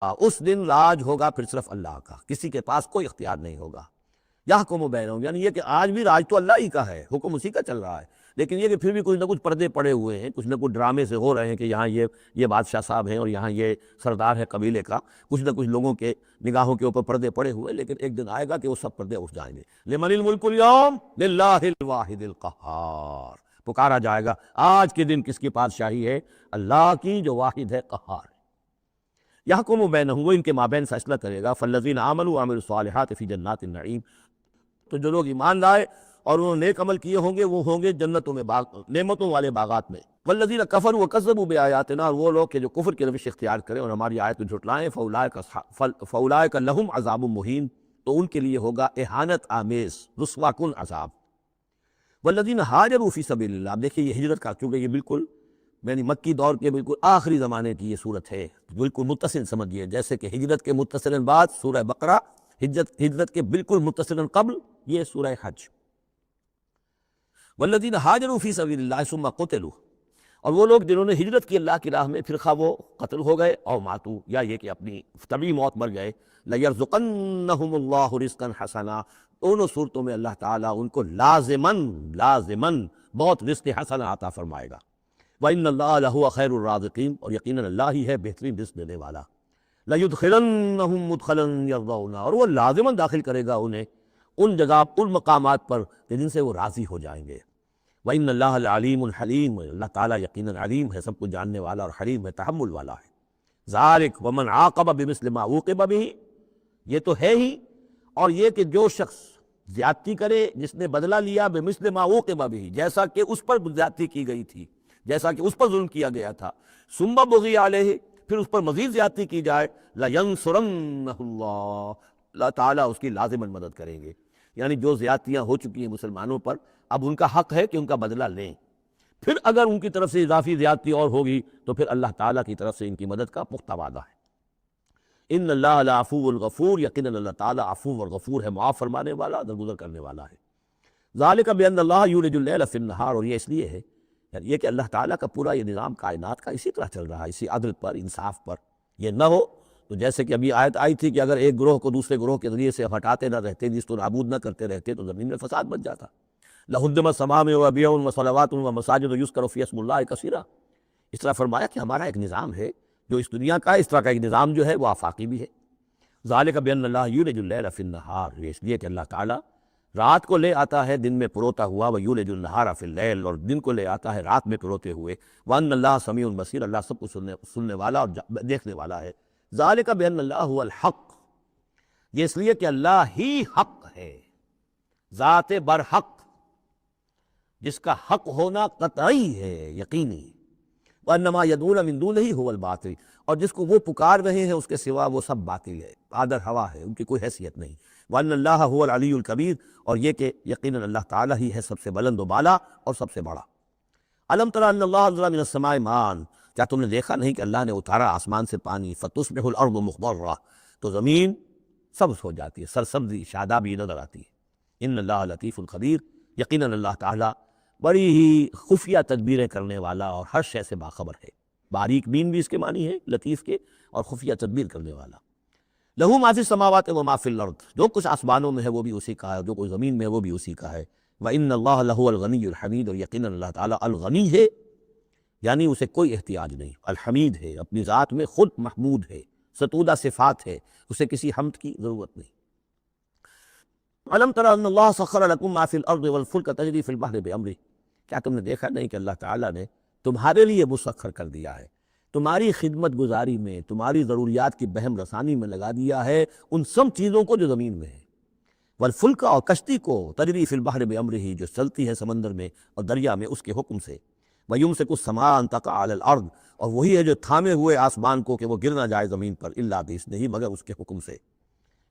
اس دن راج ہوگا پھر صرف اللہ کا، کسی کے پاس کوئی اختیار نہیں ہوگا۔ یحکم بینہم، یعنی یہ کہ آج بھی راج تو اللہ ہی کا ہے، حکم اسی کا چل رہا ہے، لیکن یہ کہ پھر بھی کچھ نہ کچھ پردے پڑے ہوئے ہیں، کچھ نہ کچھ ڈرامے سے ہو رہے ہیں کہ یہاں یہ بادشاہ صاحب ہیں اور یہاں یہ سردار ہے قبیلے کا، کچھ نہ کچھ لوگوں کے نگاہوں کے اوپر پردے پڑے ہوئے، لیکن ایک دن آئے گا کہ وہ سب پردے اٹھ جائیں گے۔ لمن الملک اليوم للہ الواحد القہار، پکارا جائے گا آج کے دن کس کی بادشاہی ہے؟ اللہ کی، جو واحد ہے، قہار ہے۔ یحکم بینہم، وہ ان کے مابین فیصلہ کرے گا۔ فالذین آمنوا وعملوا الصالحات فی جنات النعیم، تو جو لوگ ایمان لائے اور انہوں نے نیک عمل کیے ہوں گے وہ ہوں گے جنتوں میں، نعمتوں والے باغات میں۔ والذین کفروا وکذبوا بآیاتنا، اور وہ لوگ کہ جو کفر کی روش اختیار کریں اور ہماری آیت کو جھٹلائیں، فاولئک لہم عذاب مہین، تو ان کے لیے ہوگا اہانت آمیز، رسوا کن عذاب۔ والذین ہاجروا فی سبیل اللہ، اب دیکھیے یہ ہجرت کا، کیونکہ یہ بالکل یعنی مکی دور کے بالکل آخری زمانے کی یہ صورت ہے، بالکل متصل سمجھیے، جیسے کہ ہجرت کے متصلاً بعد سورہ بقرہ، ہجرت کے بالکل متصلاً قبل یہ سورہ حج۔ والذین ہاجروا فی سبیل اللہ ثم قتلوا، اور وہ لوگ جنہوں نے ہجرت کی اللہ کی راہ میں، پھر خواہ وہ قتل ہو گئے اور ماتو، یا یہ کہ اپنی طبعی موت مر گئے، لَيَرْزُقَنَّهُمُ اللَّهُ رِزْقًا حَسَنًا، دونوں صورتوں میں اللہ تعالیٰ ان کو لازماً بہت رزق حسن عطا فرمائے گا۔ وَإِنَّ اللَّهَ لَهُوَ خَيْرُ الرَّازِقِينَ، اور یقیناً اللہ ہی ہے بہترین رزق دینے والا۔ لَيُدْخِلَنَّهُمْ مُدْخَلًا يَرْضَوْنَ، اور وہ لازماً داخل کرے گا انہیں ان جگہ، ان مقامات پر جن سے وہ راضی ہو جائیں گے۔ وَإِنَّ اللَّهَ الْعَلِيمُ الْحَلِيمُ، اللہ تعالیٰ یقیناً علیم ہے، سب کچھ جاننے والا، اور حلیم ہے، تحمل والا ہے۔ ذَلِكَ وَمَنْ عَاقَبَ بِمِثْلِ مَا عُوقِبَ بِهِ، یہ تو ہے ہی، اور یہ کہ جو شخص زیادتی کرے، جس نے بدلہ لیا بِمِثْلِ مَا عُوقِبَ بِهِ، جیسا کہ اس پر زیادتی کی گئی تھی، جیسا کہ اس پر ظلم کیا گیا تھا، ثُمَّ بُغِيَ عَلَيْهِ، پھر اس پر مزید زیادتی کی جائے، لَيَنْصُرَنَّهُ اللَّهُ، اللہ تعالیٰ اس کی لازماً مدد کریں گے۔ یعنی جو زیادتیاں ہو چکی ہیں مسلمانوں پر، اب ان کا حق ہے کہ ان کا بدلہ لیں، پھر اگر ان کی طرف سے اضافی زیادتی اور ہوگی تو پھر اللہ تعالیٰ کی طرف سے ان کی مدد کا پختہ وعدہ ہے۔ ان اللہ لعفو غفور، یقیناً اللہ تعالیٰ عفو اور غفور ہے، معاف فرمانے والا، درگزر کرنے والا ہے۔ ذالک بان اللہ یولج اللیل فی النہار، اور یہ اس لیے ہے یعنی یہ کہ اللہ تعالیٰ کا پورا یہ نظام کائنات کا اسی طرح چل رہا ہے، اسی عدل پر، انصاف پر۔ یہ نہ ہو تو جیسے کہ ابھی آیت آئی تھی کہ اگر ایک گروہ کو دوسرے گروہ کے ذریعے سے ہٹاتے نہ رہتے، جس کو نابود نہ کرتے رہتے، تو زمین میں فساد بچ جاتا۔ لَهُدِّمَتْ الصَّوَامِعُ وَبِيَعٌ وَصَلَوَاتٌ وَمَسَاجِدُ يُذْكَرُ فِيهَا اسْمُ اللَّهِ كَثِيرًا، اس طرح فرمایا کہ ہمارا ایک نظام ہے جو اس دنیا کا، اس طرح کا ایک نظام جو ہے وہ آفاقی بھی ہے۔ ذَلِكَ بِأَنَّ اللَّهَ يُولِجُ اللَّيْلَ فِي النَّهَارِ، یہ اس لیے کہ اللہ تعالیٰ رات کو لے آتا ہے دن میں پروتا ہوا، وَيُولِجُ النَّهَارَ فِي اللَّيْلِ، اور دن کو لے آتا ہے رات میں پروتے ہوئے، وَأَنَّ اللَّهَ سَمِيعٌ بَصِيرٌ، اللہ سب کو سننے والا اور دیکھنے والا ہے۔ ذَلِكَ بِأَنَّ اللَّهَ هُوَ الْحَقُّ، یہ اس لیے کہ اللہ ہی حق ہے، ذات برحق، جس کا حق ہونا قطعی ہے، یقینی۔ وَأَنَّمَا يَدْعُونَ مِن دُونِهِ هُوَ الْبَاطِلُ، اور جس کو وہ پکار رہے ہیں اس کے سوا وہ سب باطل ہے، آدر ہوا ہے، ان کی کوئی حیثیت نہیں۔ وَأَنَّ اللَّهَ هُوَ الْعَلِيُّ الْكَبِيرُ، اور یہ کہ یقیناً اللہ تعالیٰ ہی ہے سب سے بلند و بالا اور سب سے بڑا۔ أَلَمْ تَرَ أَنَّ اللَّهَ أَنزَلَ مِنَ السَّمَاءِ مَاءً، کیا تم نے دیکھا نہیں کہ اللہ نے اتارا آسمان سے پانی، فَتُصْبِحُ الْأَرْضُ مُخْضَرَّةً، تو زمین سبز ہو جاتی ہے، سرسبزی، شادابی نظر آتی ہے۔ إِنَّ اللَّهَ لَطِيفٌ خَبِيرٌ، یقیناً اللہ تعالیٰ بڑی ہی خفیہ تدبیریں کرنے والا اور ہر شے سے باخبر ہے۔ باریک بین بھی اس کے معنی ہے لطیف کے، اور خفیہ تدبیر کرنے والا۔ لہو ما فی السماوات و ما فی الارض، جو کچھ آسمانوں میں ہے وہ بھی اسی کا ہے، جو کچھ زمین میں ہے وہ بھی اسی کا ہے۔ وَإِنَّ اللَّهَ لَهُوَ الْغَنِيُّ الْحَمِيدُ، اور یقیناً اللہ تعالیٰ الغنی ہے، یعنی اسے کوئی احتیاج نہیں، الحمید ہے، اپنی ذات میں خود محمود ہے، ستودہ صفات ہے، اسے کسی حمد کی ضرورت نہیں۔ أَلَمْ تَرَ أَنَّ اللَّهَ سَخَّرَ لَكُم مَّا فِي الْأَرْضِ وَالْفُلْكَ تَجْرِي فِي الْبَحْرِ بِأَمْرِهِ، کیا تم نے دیکھا نہیں کہ اللہ تعالیٰ نے تمہارے لیے مسخر کر دیا ہے، تمہاری خدمت گزاری میں، تمہاری ضروریات کی بہم رسانی میں لگا دیا ہے ان سب چیزوں کو جو زمین میں ہے، والفلک، اور کشتی کو، تجری فی البحر بامرہ، جو چلتی ہے سمندر میں اور دریا میں اس کے حکم سے، ویمسک السماء ان تقع علی الارض، اور وہی ہے جو تھامے ہوئے آسمان کو کہ وہ گر نہ جائے زمین پر، الا باذنہ، مگر اس کے حکم سے۔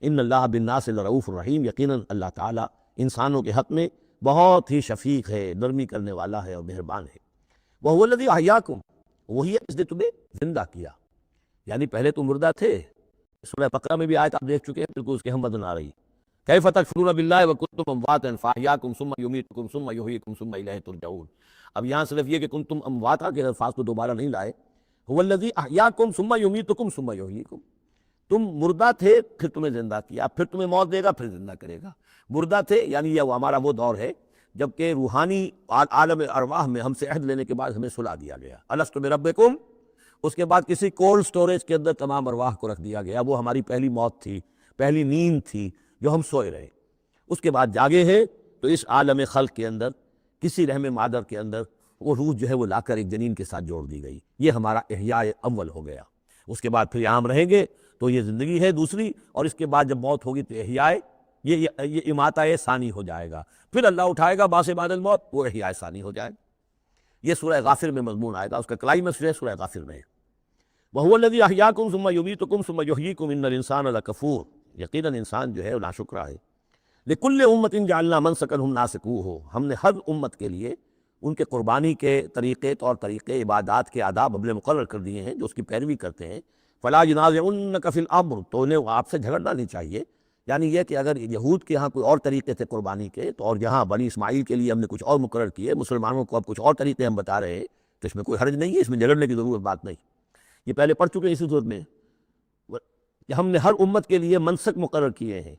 ان اللہ بالناس لرؤوف الرحیم، یقیناً اللہ تعالیٰ انسانوں کے حق میں بہت ہی شفیق ہے، نرمی کرنے والا ہے اور مہربان ہے۔ وَهُوَ الَّذِي أَحْيَاكُمْ، وہی ہے جس نے تمہیں زندہ کیا، یعنی پہلے تم مردہ تھے، سورہ بقرہ میں بھی آیت آپ دیکھ چکے ہیں، بالکل اس کے ہم وزن آ رہی، کیف تکفرون باللہ وکنتم امواتا فاحیاکم ثم یمیتکم ثم یحییکم ثم الیہ ترجعون۔ اب یہاں صرف یہ کہ کنتم امواتا کے الفاظ کو دوبارہ نہیں لائے، هو الذی احیاکم ثم یمیتکم ثم یحییکم، تم مردہ تھے پھر تمہیں زندہ کیا، پھر تمہیں موت دے گا، پھر زندہ کرے گا۔ مردہ تھے یعنی یہ ہمارا وہ دور ہے جبکہ روحانی عالم ارواح میں ہم سے عہد لینے کے بعد ہمیں سلا دیا گیا، الست بربکم، اس کے بعد کسی کولڈ سٹوریج کے اندر تمام ارواح کو رکھ دیا گیا۔ وہ ہماری پہلی موت تھی، پہلی نیند تھی جو ہم سوئے رہے۔ اس کے بعد جاگے ہیں تو اس عالم خلق کے اندر کسی رحم مادر کے اندر وہ روح جو ہے وہ لا کر ایک جنین کے ساتھ جوڑ دی گئی۔ یہ ہمارا احیاء اول ہو گیا۔ اس کے بعد پھر یہاں ہم رہیں گے تو یہ زندگی ہے دوسری، اور اس کے بعد جب موت ہوگی تو احیاء یہ اماتہ ثانی ہو جائے گا، پھر اللہ اٹھائے گا بعد بعد الموت، وہ احیاء ثانی ہو جائے گا۔ یہ سورہ غافر میں مضمون آئے گا، اس کا کلائمیکس جو ہے سورہ غافر میں ہے۔ وَهُوَ الَّذِي أَحْيَاكُمْ ثُمَّ يُمِيتُكُمْ ثُمَّ يُحْيِيكُمْ إِنَّ الْإِنسَانَ لَكَفُورٌ، یقیناً انسان جو ہے وہ ناشکرا ہے۔ لِكُلِّ أُمَّةٍ جَعَلْنَا مَنْسَكًا هُمْ نَاسِكُوهُ، ہم نے ہر امت کے لیے ان کے قربانی کے طریقے، طور طریقے، عبادات کے آداب ہم نے مقرر کر دیے ہیں جو اس کی پیروی کرتے ہیں۔ فَلَا يُنَازِعُنَّكَ فِي الْأَمْرِ، تو انہیں آپ سے جھگڑنا نہیں چاہیے، یعنی یہ کہ اگر یہود کے ہاں کوئی اور طریقے تھے قربانی کے تو اور یہاں بنی اسماعیل کے لیے ہم نے کچھ اور مقرر کیے، مسلمانوں کو اب کچھ اور طریقے ہم بتا رہے ہیں، تو اس میں کوئی حرج نہیں ہے، اس میں جھگڑنے کی ضرورت بات نہیں۔ یہ پہلے پڑھ چکے ہیں اسی صورت میں کہ ہم نے ہر امت کے لیے منسک مقرر کیے ہیں۔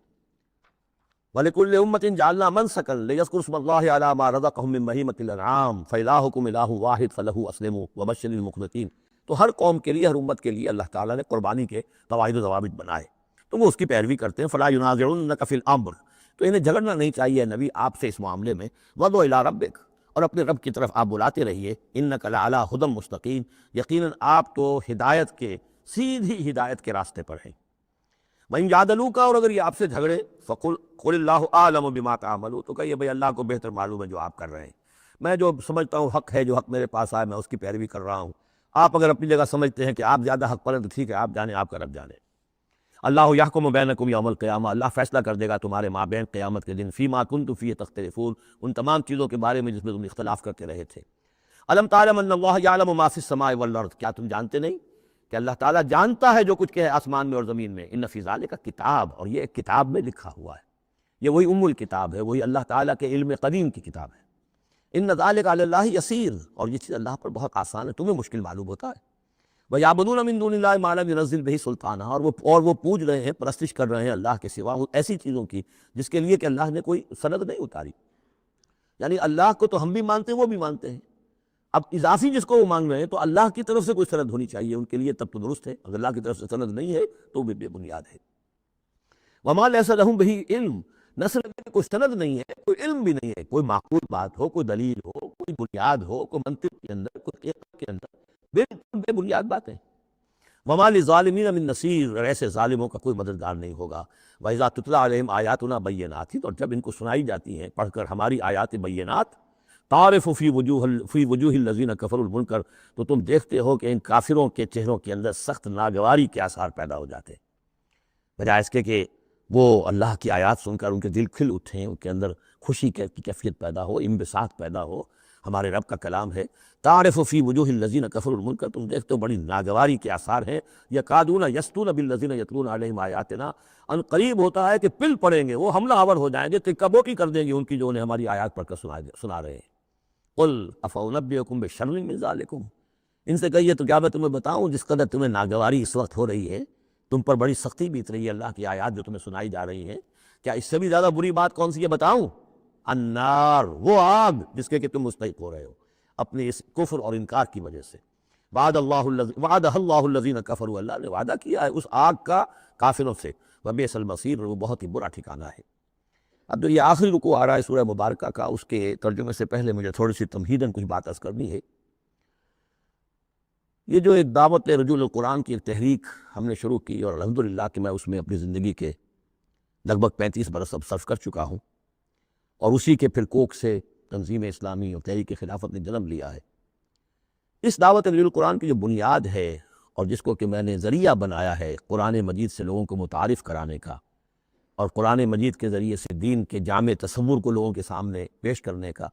وَلِكُلِّ أُمَّةٍ جَعَلْنَا مَنْسَكًا لِيَذْكُرُوا اسْمَ اللَّهِ عَلَىٰ مَا رَزَقَهُم مِّن بَهِيمَةِ الْأَنْعَامِ فَإِلَٰهُكُمْ إِلَٰهٌ وَاحِدٌ فَلَهُ أَسْلِمُوا وَبَشِّرِ الْمُخْبِتِينَ۔ تو ہر قوم کے لیے، ہر امت کے لیے اللہ تعالیٰ نے قربانی کے قواعد و ضوابط بنائے، تو وہ اس کی پیروی کرتے ہیں۔ فَلَا يُنَازِعُنَّكَ فِي الْأَمْرِ، تو انہیں جھگڑنا نہیں چاہیے نبی آپ سے اس معاملے میں۔ وَادْعُ إِلَىٰ رَبِّكَ، اور اپنے رب کی طرف آپ بلاتے رہیے۔ إِنَّكَ لَعَلَىٰ هُدًى مُسْتَقِيمٍ، یقیناً آپ تو ہدایت کے، سیدھی ہدایت کے راستے پر ہیں۔ وَإِن جَادَلُوكَ، اور اگر یہ آپ سے جھگڑے، فَقُلْ قُلِ اللَّهُ أَعْلَمُ بِمَا تَعْمَلُونَ، تو کہیے بھئی اللہ کو بہتر معلوم ہے جو آپ کر رہے ہیں، میں جو سمجھتا ہوں حق ہے، جو حق میرے پاس آئے میں اس کی پیروی کر رہا ہوں۔ آپ اگر اپنی جگہ سمجھتے ہیں کہ آپ زیادہ حق پر ہیں تو ٹھیک ہے، آپ جانیں، آپ کا رب جانے۔ اللہ یحکم بینکم یوم القیامہ، اللہ فیصلہ کر دے گا تمہارے مابین قیامت کے دن، فیما کنتم فیہ تختلفون، ان تمام چیزوں کے بارے میں جس میں تم اختلاف کرتے رہے تھے۔ الم تعلم ان اللہ یعلم ما فی السماء والارض، کیا تم جانتے نہیں کہ اللہ تعالیٰ جانتا ہے جو کچھ کہ ہے آسمان میں اور زمین میں۔ ان فی ذالک کتاب، اور یہ ایک کتاب میں لکھا ہوا ہے، یہ وہی الکتاب ہے، وہی اللہ تعالیٰ کے علم قدیم کی کتاب ہے۔ ان ذالک علی اللہ یسیر، اور یہ چیز اللہ پر بہت آسان ہے، تمہیں مشکل معلوم ہوتا ہے۔ وَيَعْبُدُونَ مِن دُونِ اللَّهِ مَا لَمْ يُنَزِّلْ بِهِ سُلْطَانًا، اور وہ پوج رہے ہیں، پرستش کر رہے ہیں اللہ کے سوا ایسی چیزوں کی جس کے لیے کہ اللہ نے کوئی سند نہیں اتاری۔ یعنی اللہ کو تو ہم بھی مانتے ہیں، وہ بھی مانتے ہیں، اب اضافی جس کو وہ مانگ رہے ہیں تو اللہ کی طرف سے کوئی سند ہونی چاہیے ان کے لیے، تب تو درست ہے۔ اگر اللہ کی طرف سے سند نہیں ہے تو وہ بھی بے بنیاد ہے۔ وَمَا لَيْسَ لَهُم بِهِ علم، نہ صرف کوئی سند نہیں ہے، کوئی علم بھی نہیں ہے، کوئی معقول بات ہو، کوئی دلیل ہو، کوئی بنیاد ہو، کوئی منطق کے اندر، کوئی حقیقت کے اندر، بالکل بے بنیاد باتیں۔ وَمَا لِلظَّالِمِينَ مِن نَصِيرٍ، اور ایسے ظالموں کا کوئی مددگار نہیں ہوگا۔ وَإِذَا تُتْلَىٰ عَلَيْهِمْ آيَاتُنَا بَيِّنَاتٍ، اور جب ان کو سنائی جاتی ہیں پڑھ کر ہماری آیات بینات، تعرف فی وجوہ الذین کفروا المنکر، تو تم دیکھتے ہو کہ ان کافروں کے چہروں کے اندر سخت ناگواری کے آثار پیدا ہو جاتے ہیں، بجائے اس کے کہ وہ اللہ کی آیات سن کر ان کے دل کھل اٹھیں، ان کے اندر خوشی کی کیفیت پیدا ہو، انبساط پیدا ہو۔ ہمارے رب کا کلام ہے، تعرف فی وجوہ الذین کفروا المنکر، تم دیکھتے ہو بڑی ناگواری کے آثار ہیں۔ یکادون یسطون بالذین یتلون علیہم آیاتنا، ان قریب ہوتا ہے کہ پل پڑیں گے، وہ حملہ آور ہو جائیں گے، تکبوکی کر دیں گے ان کی جو انہیں ہماری آیات پڑھ کر سنا رہے ہیں۔ قل افانبئکم بشر من ذالکم، ان سے کہیے تو کیا میں تمہیں بتاؤں جس قدر تمہیں ناگواری اس وقت ہو رہی ہے، تم پر بڑی سختی بیت رہی ہے اللہ کی آیات جو تمہیں سنائی جا رہی ہیں، کیا اس سے بھی زیادہ بری بات کون سی ہے بتاؤں؟ النار، وہ آگ جس کے کہ تم مستحق ہو رہے ہو اپنے اس کفر اور انکار کی وجہ سے۔ وعدہ اللہ الذین کفروا، اللہ نے وعدہ کیا ہے اس آگ کا کافروں سے، وبئس المصیر، اور وہ بہت ہی برا ٹھکانہ ہے۔ اب جو یہ آخری رکوع آ رہا ہے سورہ مبارکہ کا، اس کے ترجمے سے پہلے مجھے تھوڑی سی تمہیداً کچھ بات عرض کرنی ہے۔ یہ جو ایک دعوت رجوع القرآن کی ایک تحریک ہم نے شروع کی، اور الحمدللہ کہ میں اس میں اپنی زندگی کے لگ بھگ 35 برس اب صرف کر چکا ہوں، اور اسی کے پھر کوکھ سے تنظیم اسلامی اور تحریک خلافت نے جنم لیا ہے۔ اس دعوت رجوع القرآن کی جو بنیاد ہے اور جس کو کہ میں نے ذریعہ بنایا ہے قرآن مجید سے لوگوں کو متعارف کرانے کا، اور قرآن مجید کے ذریعے سے دین کے جامع تصور کو لوگوں کے سامنے پیش کرنے کا،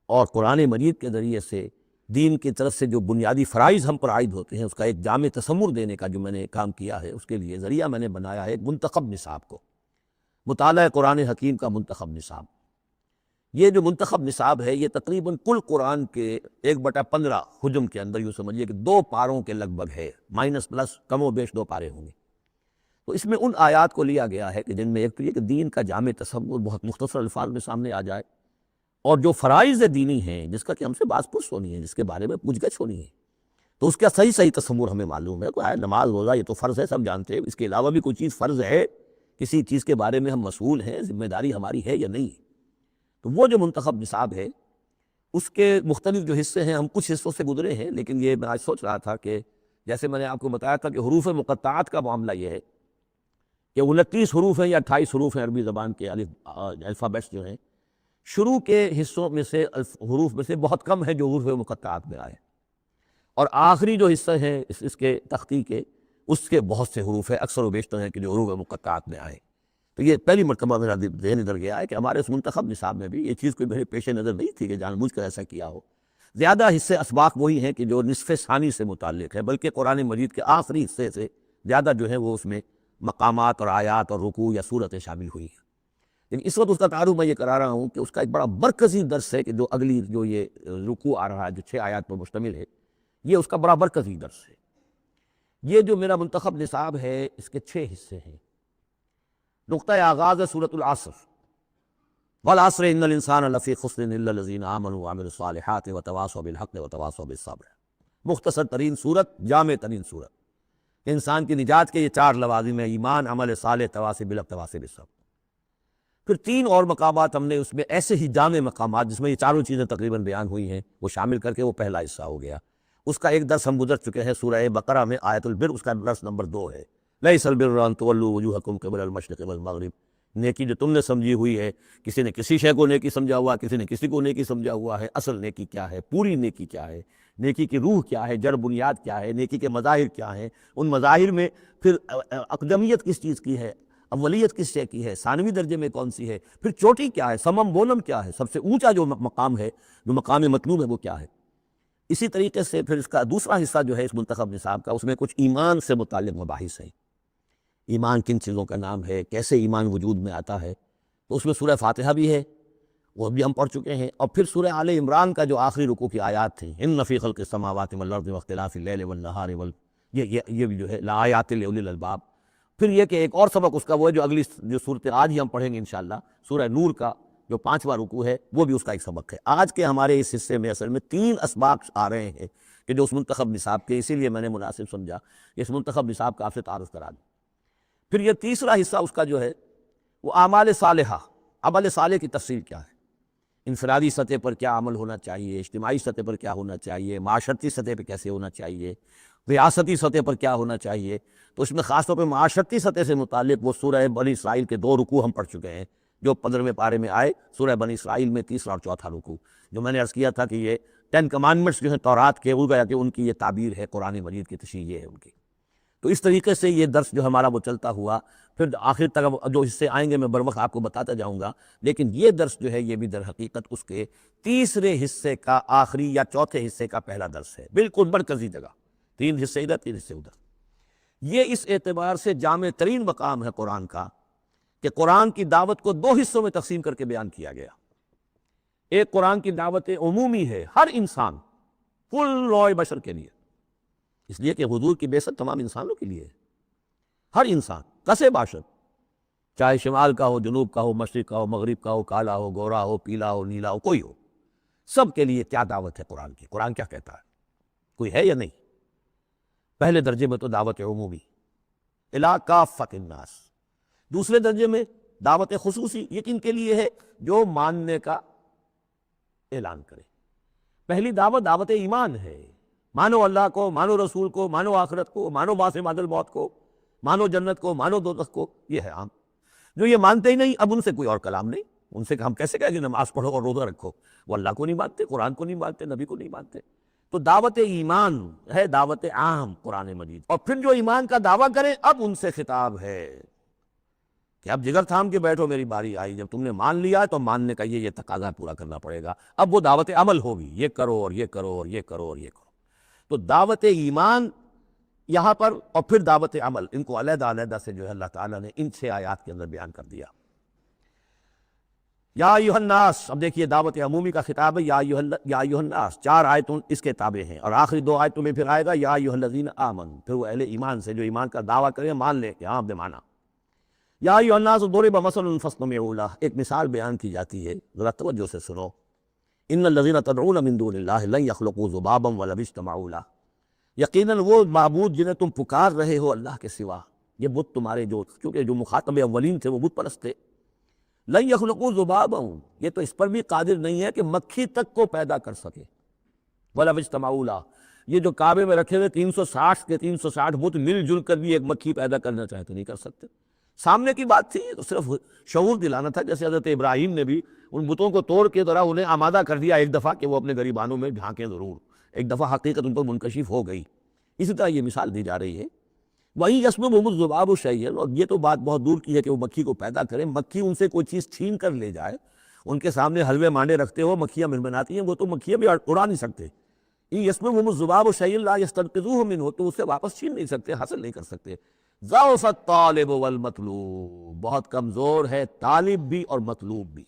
اور قرآن مجید کے ذریعے سے دین کی طرف سے جو بنیادی فرائض ہم پر عائد ہوتے ہیں اس کا ایک جامع تصور دینے کا جو میں نے کام کیا ہے، اس کے لیے ذریعہ میں نے بنایا ہے ایک منتخب نصاب کو، مطالعہ قرآن حکیم کا منتخب نصاب۔ یہ جو منتخب نصاب ہے یہ تقریباً کل قرآن کے 1/15 حجم کے اندر، یوں سمجھیے کہ 2 پاروں کے لگ بھگ ہے، مائنس پلس کم و بیش 2 پارے ہوں گے۔ تو اس میں ان آیات کو لیا گیا ہے کہ جن میں ایک تو یہ کہ دین کا جامع تصور بہت مختصر الفاظ میں سامنے آ جائے، اور جو فرائض دینی ہیں جس کا کہ ہم سے باز پرس ہونی ہے، جس کے بارے میں پوچھ گچھ ہونی ہے، تو اس کا صحیح تصور ہمیں معلوم ہے۔ کوئی نماز روزہ یہ تو فرض ہے، سب جانتے ہیں، اس کے علاوہ بھی کوئی چیز فرض ہے، کسی چیز کے بارے میں ہم مسئول ہیں، ذمہ داری ہماری ہے یا نہیں ہے۔ تو وہ جو منتخب نصاب ہے اس کے مختلف جو حصے ہیں، ہم کچھ حصوں سے گزرے ہیں، لیکن یہ میں آج سوچ رہا تھا کہ جیسے میں نے آپ کو بتایا تھا کہ حروف مقطعات کا معاملہ یہ ہے کہ 29 حروف ہیں یا 28 حروف ہیں عربی زبان کے الفابیٹس جو ہیں، شروع کے حصوں میں سے حروف میں سے بہت کم ہے جو حروف مقطعات میں آئے، اور آخری جو حصہ ہیں اس کے تختی کے، اس کے بہت سے حروف ہیں، اکثر و بیشتر ہیں کہ جو حروف مقطعات میں آئے۔ تو یہ پہلی مرتبہ میرا ذہن ادھر گیا ہے کہ ہمارے اس منتخب نصاب میں بھی یہ چیز کوئی میرے پیش نظر نہیں تھی کہ جان بوجھ کر ایسا کیا ہو۔ زیادہ حصے اسباق وہی ہیں کہ جو نصف ثانی سے متعلق ہے، بلکہ قرآن مجید کے آخری حصے سے زیادہ جو ہے وہ اس میں مقامات اور آیات اور رکوع یا صورتیں شامل ہوئی ہیں۔ لیکن اس وقت اس کا تعارف میں یہ کرا رہا ہوں کہ اس کا ایک بڑا مرکزی درس ہے کہ جو اگلی جو یہ رکوع آ رہا ہے جو 6 آیات پر مشتمل ہے، یہ اس کا بڑا مرکزی درس ہے۔ یہ جو میرا منتخب نصاب ہے اس کے 6 حصے ہیں۔ نقطہ آغاز ہے سورۃ العصر، والعصر ان الانسان لفی خسر الا الذین آمنوا وعملوا الصالحات وتواصوا بالحق وتواصوا بالصبر۔ مختصر ترین صورت، جامع ترین صورت، انسان کی نجات کے یہ 4 لوازم ہیں: ایمان، عمل صالح، تواصی بالحق، تواصی بالصبر۔ پھر 3 اور مقامات ہم نے اس میں ایسے ہی جامع مقامات جس میں یہ چاروں چیزیں تقریباً بیان ہوئی ہیں وہ شامل کر کے وہ پہلا حصہ ہو گیا۔ اس کا ایک درس ہم گزر چکے ہیں سورہ بقرہ میں، آیت البر، اس کا درس نمبر 2 ہے۔ لیس البر ان تولوا وجوہکم قبل المشرق والمغرب۔ نیکی جو تم نے سمجھی ہوئی ہے، کسی نے کسی شے کو نیکی سمجھا ہوا، کسی نے کسی کو نیکی سمجھا ہوا ہے، اصل نیکی کیا ہے، پوری نیکی کیا ہے، نیکی کی روح کیا ہے، جڑ بنیاد کیا ہے، نیکی کے مظاہر کیا ہیں، ان مظاہر میں پھر اقدمیت کس چیز کی ہے، اولیت کس شے کی ہے، ثانوی درجے میں کون سی ہے، پھر چوٹی کیا ہے، سمم بولم کیا ہے، سب سے اونچا جو مقام ہے، جو مقام مطلوب ہے وہ کیا ہے۔ اسی طریقے سے پھر اس کا دوسرا حصہ جو ہے اس منتخب نصاب کا، اس میں کچھ ایمان سے متعلق مباحث ہیں۔ ایمان کن چیزوں کا نام ہے، کیسے ایمان وجود میں آتا ہے، تو اس میں سورہ فاتحہ بھی ہے، وہ بھی ہم پڑھ چکے ہیں، اور پھر سورہ آل عمران کا جو آخری رکوع کی آیات تھیں، ان فی خلق السماوات والارض واختلاف اللیل والنہار یہ بھی جو ہے لآیات لأولی الالباب۔ پھر یہ کہ ایک اور سبق اس کا وہ ہے جو اگلی جو صورت آج ہی ہم پڑھیں گے انشاءاللہ، سورہ نور کا جو 5واں رکوع ہے، وہ بھی اس کا ایک سبق ہے۔ آج کے ہمارے اس حصے میں اصل میں 3 اسباق آ رہے ہیں کہ جو اس منتخب نصاب کے، اسی لیے میں نے مناسب سمجھا کہ اس منتخب نصاب کا آپ سے تعارف کرا دوں۔ پھر یہ تیسرا حصہ اس کا جو ہے وہ اعمال صالحہ، عمل صالح کی تفصیل کیا ہے، انفرادی سطح پر کیا عمل ہونا چاہیے، اجتماعی سطح پر کیا ہونا چاہیے، معاشرتی سطح پہ کیسے ہونا چاہیے، ریاستی سطح پر کیا ہونا چاہیے۔ تو اس میں خاص طور پہ معاشرتی سطح سے متعلق وہ سورہ بنی اسرائیل کے 2 رکوع ہم پڑھ چکے ہیں جو 15ویں پارے میں آئے، سورہ بنی اسرائیل میں تیسرا اور چوتھا رکوع، جو میں نے عرض کیا تھا کہ یہ 10 کمانڈمنٹس جو ہیں تورات کے، وہ گیا کہ ان کی یہ تعبیر ہے، قرآن مجید کی تشریح یہ ہے ان کی۔ تو اس طریقے سے یہ درس جو ہمارا وہ چلتا ہوا، پھر آخر تک جو حصے آئیں گے میں بر وقت آپ کو بتاتا جاؤں گا، لیکن یہ درس جو ہے یہ بھی در حقیقت اس کے تیسرے حصے کا آخری یا چوتھے حصے کا پہلا درس ہے، بالکل مرکزی جگہ، 3 حصے ادھر 3 حصے ادھر۔ یہ اس اعتبار سے جامع ترین مقام ہے قرآن کا کہ قرآن کی دعوت کو 2 حصوں میں تقسیم کر کے بیان کیا گیا۔ ایک قرآن کی دعوت عمومی ہے، ہر انسان، کل نوع بشر کے لیے، اس لیے کہ حضور کی بعثت تمام انسانوں کے لیے ہے، ہر انسان کسے باشد، چاہے شمال کا ہو، جنوب کا ہو، مشرق کا ہو، مغرب کا ہو، کالا ہو، گورا ہو، پیلا ہو، نیلا ہو، کوئی ہو، سب کے لیے کیا دعوت ہے قرآن کی، قرآن کیا کہتا ہے، کوئی ہے یا نہیں؟ پہلے درجے میں تو دعوت عمومی، الی کافۃ الناس۔ دوسرے درجے میں دعوت خصوصی، یہ کن کے لیے ہے؟ جو ماننے کا اعلان کرے۔ پہلی دعوت دعوت ایمان ہے، مانو اللہ کو، مانو رسول کو، مانو آخرت کو، مانو بعث بعد الموت کو، مانو جنت کو، مانو دوزخ کو، یہ ہے عام۔ جو یہ مانتے ہی نہیں، اب ان سے کوئی اور کلام نہیں، ان سے ہم کیسے کہیں کہ نماز پڑھو اور روزہ رکھو، وہ اللہ کو نہیں مانتے، قرآن کو نہیں مانتے، نبی کو نہیں مانتے۔ تو دعوت ایمان ہے، دعوت عام قرآن مجید، اور پھر جو ایمان کا دعویٰ کریں اب ان سے خطاب ہے کہ اب جگر تھام کے بیٹھو، میری باری آئی، جب تم نے مان لیا تو ماننے کا یہ تقاضا پورا کرنا پڑے گا۔ اب وہ دعوت عمل ہوگی، یہ کرو اور یہ کرو اور یہ کرو اور یہ کرو۔ تو دعوت ایمان یہاں پر، اور پھر دعوت عمل، ان کو علیحدہ علیحدہ سے جو ہے اللہ تعالیٰ نے ان 6 آیات کے اندر بیان کر دیا۔ یا ایھا الناس، اب دیکھیے دعوت عمومی کا خطاب ہے، یا ایھا الناس، 4 آیتوں اس کے تابع ہیں، اور آخری 2 آیتوں میں پھر آئے گا یا ایھا الذین آمنوا، پھر وہ اہل ایمان سے جو ایمان کا دعویٰ کریں مان لیں کہ ہاں ہم نے مانا۔ یا ایھا الناس ضرب مثل فاستمعوا لہ، ایک مثال بیان کی جاتی ہے، ذرا توجہ سے سنو۔ ان الذین تدعون من دون اللہ لن یخلقوا ذبابا ولو اجتمعوا لہ، یقیناً وہ معبود جنہیں تم پکار رہے ہو اللہ کے سوا، یہ بت تمہارے جو، کیونکہ جو مخاطب اولین تھے وہ بت پرست تھے، لن یخلقوا ذبابا، یہ تو اس پر بھی قادر نہیں ہے کہ مکھی تک کو پیدا کر سکے، ولو اجتمعوا لہ، یہ جو کعبے میں رکھے ہوئے 360 کے 360 بت مل جل کر بھی ایک مکھی پیدا کرنا چاہے تو نہیں کر سکتے۔ سامنے کی بات تھی، تو صرف شعور دلانا تھا، جیسے حضرت ابراہیم نے بھی ان بتوں کو توڑ کے ذرا انہیں آمادہ کر دیا ایک دفعہ کہ وہ اپنے گریبانوں میں جھانکیں ضرور، ایک دفعہ حقیقت ان پر منکشف ہو گئی۔ اسی طرح یہ مثال دی جا رہی ہے، وہیں یسمعهم الذباب شیئا، اور یہ تو بات بہت دور کی ہے کہ وہ مکھی کو پیدا کریں، مکھی ان سے کوئی چیز چھین کر لے جائے، ان کے سامنے حلوے مانڈے رکھتے ہو مکھیاں منمناتی ہیں، وہ تو مکھیاں بھی اڑا نہیں سکتے۔ یسمعهم الذباب شیئا لا یستنقذوه منه، تو اسے واپس چھین نہیں سکتے، حاصل نہیں کر سکتے۔ ضعف الطالب والمطلوب، بہت کمزور ہے طالب بھی اور مطلوب بھی۔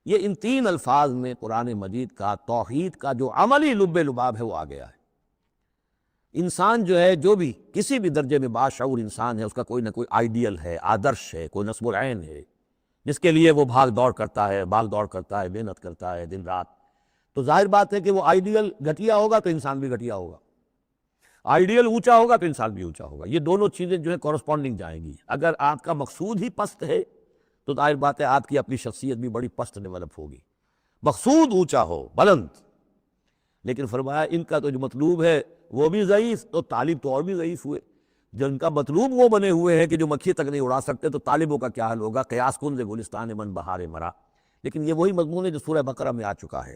یہ ان 3 الفاظ میں قرآن مجید کا توحید کا جو عملی لب لباب ہے وہ آ گیا ہے۔ انسان جو ہے، جو بھی کسی بھی درجے میں باشعور انسان ہے، اس کا کوئی نہ کوئی آئیڈیل ہے، آدرش ہے، کوئی نصب العین ہے، جس کے لیے وہ بھاگ دوڑ کرتا ہے، محنت کرتا ہے دن رات۔ تو ظاہر بات ہے کہ وہ آئیڈیل گھٹیا ہوگا تو انسان بھی گھٹیا ہوگا، آئیڈیل اونچا ہوگا تو انسان بھی اونچا ہوگا۔ یہ دونوں چیزیں جو ہے کورسپونڈنگ جائیں گی۔ اگر آپ کا مقصود ہی پست ہے تو ظاہر بات ہے آپ کی اپنی شخصیت بھی بڑی پست ڈیولپ ہوگی۔ مقصود اونچا ہو، بلند، لیکن فرمایا ان کا تو جو مطلوب ہے وہ بھی ضعیف، تو طالب تو اور بھی ضعیف ہوئے۔ جن کا مطلوب وہ بنے ہوئے ہیں کہ جو مکھی تک نہیں اڑا سکتے، تو طالبوں کا کیا حال ہوگا؟ قیاس کن گلستان من بہار مرا۔ لیکن یہ وہی مضمون ہے جو سورہ بقرہ میں آ چکا ہے۔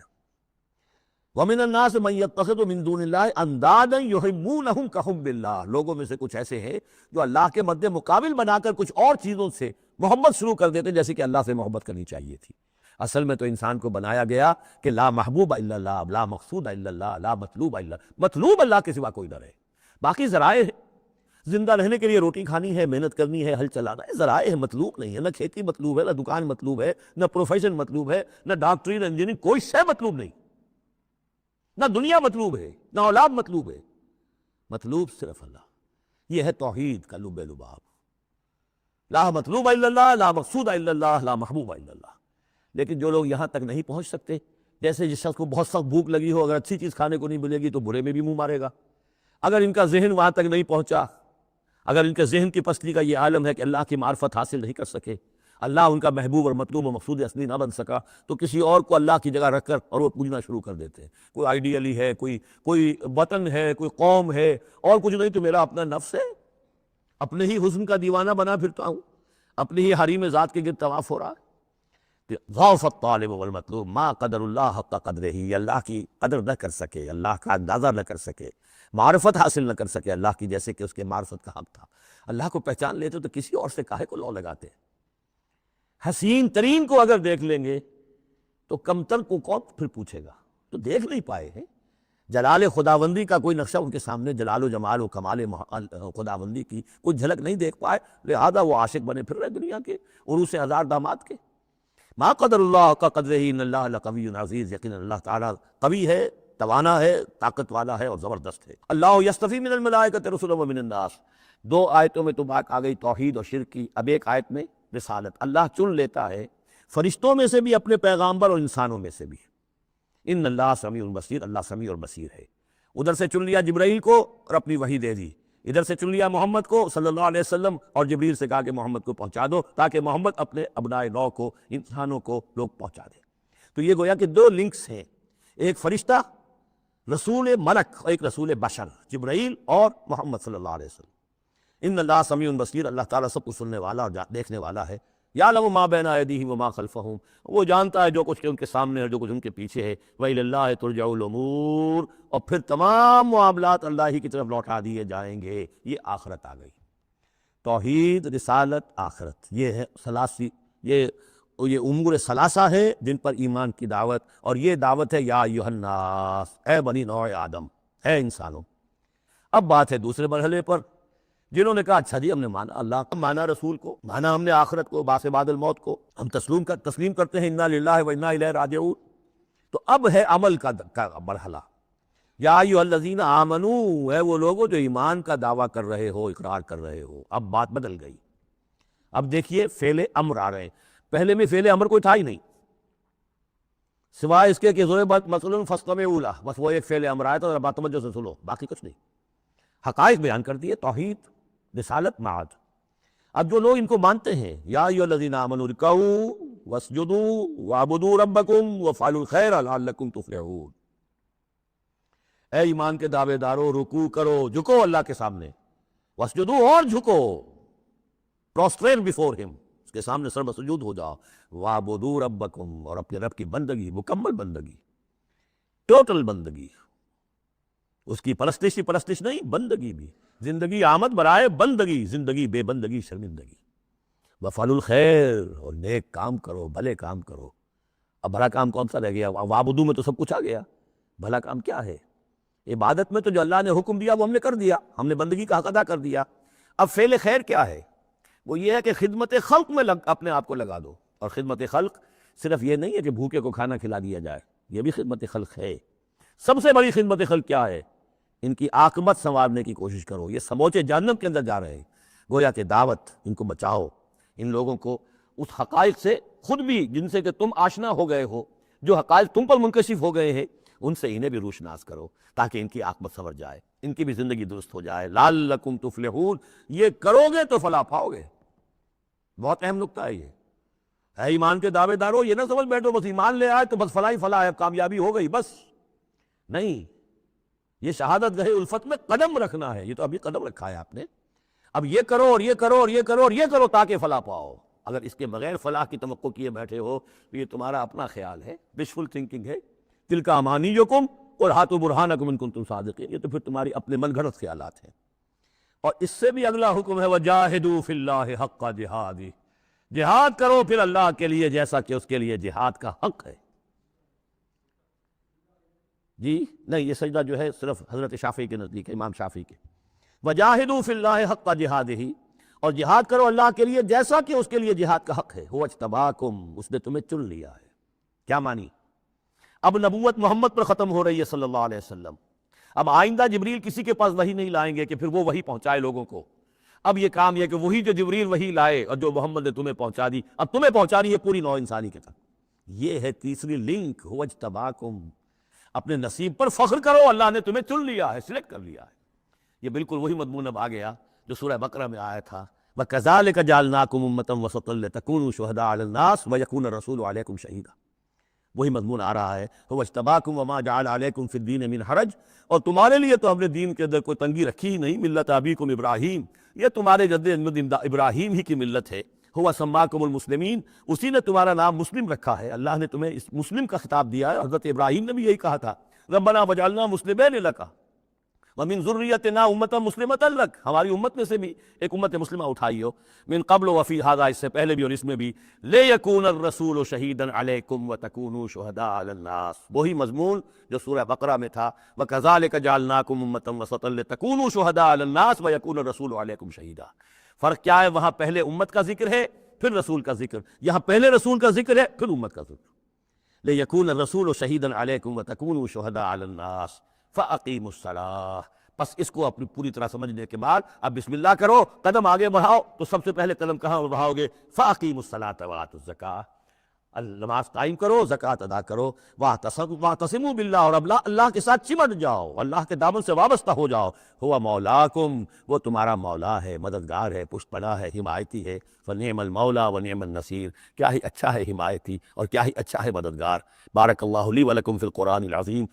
وَمِنَ النَّاسِ مَن يَتَّخِذُ مِن دُونِ اللَّهِ أَندَادًا يُحِبُّونَهُمْ كَحُبِّ اللَّهِ، لوگوں میں سے کچھ ایسے ہیں جو اللہ کے مد مقابل بنا کر کچھ اور چیزوں سے محبت شروع کر دیتے، جیسے کہ اللہ سے محبت کرنی چاہیے تھی۔ اصل میں تو انسان کو بنایا گیا کہ لا محبوب الا اللہ، لا مقصود الا اللہ، لا مطلوب الا اللہ، مطلوب اللہ کے سوا کوئی نہ رہے۔ باقی ذرائع ہیں، زندہ رہنے کے لیے روٹی کھانی ہے، محنت کرنی ہے، ہل چلانا ہے، ذرائع ہے، مطلوب نہیں ہے۔ نہ کھیتی مطلوب ہے، نہ دکان مطلوب ہے، نہ پروفیشن مطلوب ہے، نہ ڈاکٹری، نہ انجینئرنگ، کوئی شے مطلوب نہیں، نہ دنیا مطلوب ہے، نہ اولاد مطلوب ہے، مطلوب صرف اللہ۔ یہ ہے توحید کا لب لباب، لا مطلوب الا اللہ، لا مقصود الا اللہ، لا محبوب الا اللہ۔ لیکن جو لوگ یہاں تک نہیں پہنچ سکتے، جیسے جس شخص کو بہت سخت بھوک لگی ہو، اگر اچھی چیز کھانے کو نہیں ملے گی تو برے میں بھی منہ مارے گا۔ اگر ان کا ذہن وہاں تک نہیں پہنچا، اگر ان کے ذہن کی پستی کا یہ عالم ہے کہ اللہ کی معرفت حاصل نہیں کر سکے، اللہ ان کا محبوب اور مطلوب اور مقصود اصلی نہ بن سکا، تو کسی اور کو اللہ کی جگہ رکھ کر اور وہ پوجنا شروع کر دیتے ہیں۔ کوئی آئیڈیلی ہے، کوئی وطن ہے، کوئی قوم ہے، اور کچھ نہیں تو میرا اپنا نفس ہے، اپنے ہی حسن کا دیوانہ بنا پھرتا ہوں، اپنی ہی حریم ذات کے گرد طواف ہو رہا ہے۔ ضعف الطالب والمطلوب ما قدر اللہ حق قدرہ، اللہ کی قدر نہ کر سکے، اللہ کا اندازہ نہ کر سکے، معرفت حاصل نہ کر سکے اللہ کی، جیسے کہ اس کے معرفت کا حق تھا۔ اللہ کو پہچان لیتے تو کسی اور سے کاہے کو لو لگاتے؟ حسین ترین کو اگر دیکھ لیں گے تو کمتر کو کون پھر پوچھے گا؟ تو دیکھ نہیں پائے ہیں جلال خداوندی کا کوئی نقشہ، ان کے سامنے جلال و جمال و کمال خداوندی کی کوئی جھلک نہیں دیکھ پائے، لہذا وہ عاشق بنے پھر رہے دنیا کے عروس ہزار داماد کے۔ ما قدر اللہ کا قدرہ ان اللہ لقوی عزیز، یقینا اللہ تعالیٰ قوی ہے، توانا ہے، طاقت والا ہے اور زبردست ہے۔ اللہ یصطفی من الملائکۃ رسلا ومن الناس، 2 آیتوں میں تو بات آ گئی توحید اور شرک کی، اب ایک آیت میں رسالت۔ اللہ چن لیتا ہے فرشتوں میں سے بھی اپنے پیغامبر اور انسانوں میں سے بھی۔ ان اللہ سمیع بصیر، اللہ سمیع اور بصیر ہے۔ ادھر سے چن لیا جبرائیل کو اور اپنی وحی دے دی، ادھر سے چن لیا محمد کو صلی اللہ علیہ وسلم، اور جبریل سے کہا کہ محمد کو پہنچا دو، تاکہ محمد اپنے ابنائے نو کو، انسانوں کو لوگ پہنچا دیں۔ تو یہ گویا کہ 2 لنکس ہیں، ایک فرشتہ رسول ملک اور ایک رسول بشر، جبرائیل اور محمد صلی اللہ علیہ وسلم۔ ان اللہ سمیع بصیر، اللہ تعالیٰ سب کو سننے والا اور دیکھنے والا ہے۔ یعلم ما بین ایدیہم وما خلفہم، وہ جانتا ہے جو کچھ ان کے سامنے ہے، جو کچھ ان کے پیچھے ہے۔ وإلی اللہ ترجع الامور، اور پھر تمام معاملات اللہ ہی کی طرف لوٹا دیے جائیں گے۔ یہ آخرت آ گئی، توحید، رسالت، آخرت، یہ ہے ثلاثی، یہ امور ثلاثہ ہے جن پر ایمان کی دعوت، اور یہ دعوت ہے یا ایھا الناس، اے بنی نوع آدم، اے انسانوں۔ اب بات ہے دوسرے مرحلے پر، جنہوں نے کہا اچھا جی ہم نے مانا اللہ کو، مانا رسول کو، مانا ہم نے آخرت کو، بعث بعد الموت کو، ہم تسلیم کرتے ہیں انا للہ و انا الیہ راجعون۔ تو اب ہے عمل کا مرحلہ۔ یا ایھا الذین آمنوا، اے وہ لوگوں جو ایمان کا دعویٰ کر رہے ہو، اقرار کر رہے ہو۔ اب بات بدل گئی، اب دیکھیے فعل امر آ رہے ہیں۔ پہلے میں فعل امر کوئی تھا ہی نہیں، سوائے اس کے کہ ضربت مثلا فاستمعوا لہ، بس وہ ایک فعل امر آیا تو ذرا توجہ سے سنو، باقی کچھ نہیں۔ حقائق بیان کر دیے، توحید، رسالت، معاد۔ اب جو لوگ ان کو مانتے ہیں، یا ایھا الذین آمنوا ارکعوا واسجدوا واعبدوا ربکم وافعلوا الخیر لعلکم تفلحون، اے ایمان کے دعوے دارو، رکوع کرو، جھکو اللہ کے سامنے، واسجدوا، اور جھکو، پروسٹریٹ بیفور ہم، اس کے سامنے سر بسجود ہو جاؤ، واعبدوا ربکم، اور اپنے رب کی بندگی، مکمل بندگی، ٹوٹل بندگی، اس کی پرستش ہی پرستش نہیں، بندگی بھی، زندگی آمد برائے بندگی، زندگی بے بندگی شرمندگی، وفعلوا الخیر، اور نیک کام کرو، بھلے کام کرو۔ اب بھلا کام کون سا رہ گیا؟ وعبدو میں تو سب کچھ آ گیا، بھلا کام کیا ہے؟ عبادت میں تو جو اللہ نے حکم دیا وہ ہم نے کر دیا، ہم نے بندگی کا حق ادا کر دیا۔ اب فعل خیر کیا ہے؟ وہ یہ ہے کہ خدمت خلق میں اپنے آپ کو لگا دو، اور خدمت خلق صرف یہ نہیں ہے کہ بھوکے کو کھانا کھلا دیا جائے، یہ بھی خدمت خلق ہے۔ سب سے بڑی خدمت خلق کیا ہے؟ ان کی عاقبت سنوارنے کی کوشش کرو، یہ سموچے جہنم کے اندر جا رہے ہیں، گویا کہ دعوت، ان کو بچاؤ، ان لوگوں کو اس حقائق سے، خود بھی جن سے کہ تم آشنا ہو گئے ہو، جو حقائق تم پر منکشف ہو گئے ہیں، ان سے انہیں بھی روشناس کرو تاکہ ان کی عاقبت سنور جائے، ان کی بھی زندگی درست ہو جائے۔ لعلکم تفلحون، یہ کرو گے تو فلاح پاؤ گے۔ بہت اہم نکتہ ہے یہ۔ اے ایمان کے دعوے دارو، یہ نہ سمجھ بیٹھو بس ایمان لے آئے تو بس فلاح ہی فلاح ہے، کامیابی ہو گئی بس، نہیں، یہ شہادت گاہ الفت میں قدم رکھنا ہے، یہ تو ابھی قدم رکھا ہے آپ نے، اب یہ کرو اور یہ کرو اور یہ کرو اور یہ کرو تاکہ فلاح پاؤ۔ اگر اس کے بغیر فلاح کی توقع کیے بیٹھے ہو تو یہ تمہارا اپنا خیال ہے، وشفل تھنکنگ ہے، تلک امانیکم قل ہاتوا برہانکم ان کنتم صادقین، یہ تو پھر تمہاری اپنے من گھڑت خیالات ہیں۔ اور اس سے بھی اگلا حکم ہے وجاہدوا فی اللہ حق جہادہ، جہاد کرو پھر اللہ کے لیے جیسا کہ اس کے لیے جہاد کا حق ہے۔ جی نہیں، یہ سجدہ جو ہے صرف حضرت شافعی کے نزدیک ہے، امام شافعی کے۔ وجاہدوا فی اللہ حق جہادہ، اور جہاد کرو اللہ کے لیے جیسا کہ اس کے لیے جہاد کا حق ہے۔ هو اجتباکم، اس نے تمہیں چن لیا ہے۔ کیا مانی؟ اب نبوت محمد پر ختم ہو رہی ہے صلی اللہ علیہ وسلم، اب آئندہ جبریل کسی کے پاس وحی نہیں لائیں گے کہ پھر وہ وحی پہنچائے لوگوں کو۔ اب یہ کام یہ کہ وہی جو جبریل وحی لائے اور جو محمد نے تمہیں پہنچا دی، اب تمہیں پہنچا رہی ہے پوری نوع انسانی کے تک۔ یہ ہے تیسری لنک، هو اجتباکم، اپنے نصیب پر فخر کرو، اللہ نے تمہیں چن لیا ہے، سلیکٹ کر لیا ہے۔ یہ بالکل وہی مضمون اب آ گیا جو سورہ بقرہ میں آیا تھا، وَكَذَلِكَ جَعَلْنَاكُمْ أُمَّةً وَسَطًا لِتَكُونُوا شُهَدَاءَ عَلَى النَّاسِ وَيَكُونَ الرَّسُولُ عَلَيْكُمْ شَهِيدًا۔ وہی مضمون آ رہا ہے، هُوَ اجْتَبَاكُمْ وَمَا جَعَلَ عَلَيْكُمْ فِي الدِّينِ مِنْ حَرَجٍ، اور تمہارے لیے تو ہم نے دین کے اندر کوئی تنگی رکھی ہی نہیں، ملت ابیکم ابراہیم، یہ تمہارے جد ابراہیم ہی کی ملت ہے۔ هُوَ سَمَّاكُمُ الْمُسْلِمِينَ، اسی نے تمہارا نام مسلم رکھا ہے، اللہ نے تمہیں اس مسلم کا خطاب دیا ہے۔ حضرت ابراہیم نے بھی یہی کہا تھا، ربنا وجعلنا مسلمین لک ومن ذریتنا امۃ مسلمۃ لک، ہماری امت میں سے بھی ایک امت مسلمہ اٹھائی ہو، من قبل وفی ھذا، اس سے پہلے بھی اور اس میں بھی، لیکون الرسول شہیدا علیکم وتکونوا شہداء علی الناس، وہی مضمون جو سورہ بقرہ میں تھا، وکذالک جعلناکم امۃ وسطا لتکونوا شہداء علی الناس ویکون الرسول علیکم شہیدا۔ فرق کیا ہے؟ وہاں پہلے امت کا ذکر ہے پھر رسول کا ذکر، یہاں پہلے رسول کا ذکر ہے پھر امت کا ذکر۔ لیکون الرسول شہیدا علیکم وتکونوا شہداء علی الناس فاقیموا الصلاۃ، بس اس کو اپنی پوری طرح سمجھنے کے بعد اب بسم اللہ کرو، قدم آگے بڑھاؤ، تو سب سے پہلے قدم کہاں بڑھاؤ گے؟ فاقیموا الصلاۃ وآتوا الزکاۃ، نماز قائم کرو، زکوٰۃ ادا کرو، واعتصموا باللہ، اور اب اللہ کے ساتھ چمٹ جاؤ، اللہ کے دامن سے وابستہ ہو جاؤ۔ ہوا مولاکم، وہ تمہارا مولا ہے، مددگار ہے، پشت پناہ ہے، حمایتی ہے۔ فنعم المولا ونعم النصیر، کیا ہی اچھا ہے حمایتی اور کیا ہی اچھا ہے مددگار۔ بارک اللہ لی ولکم فی القرآن العظیم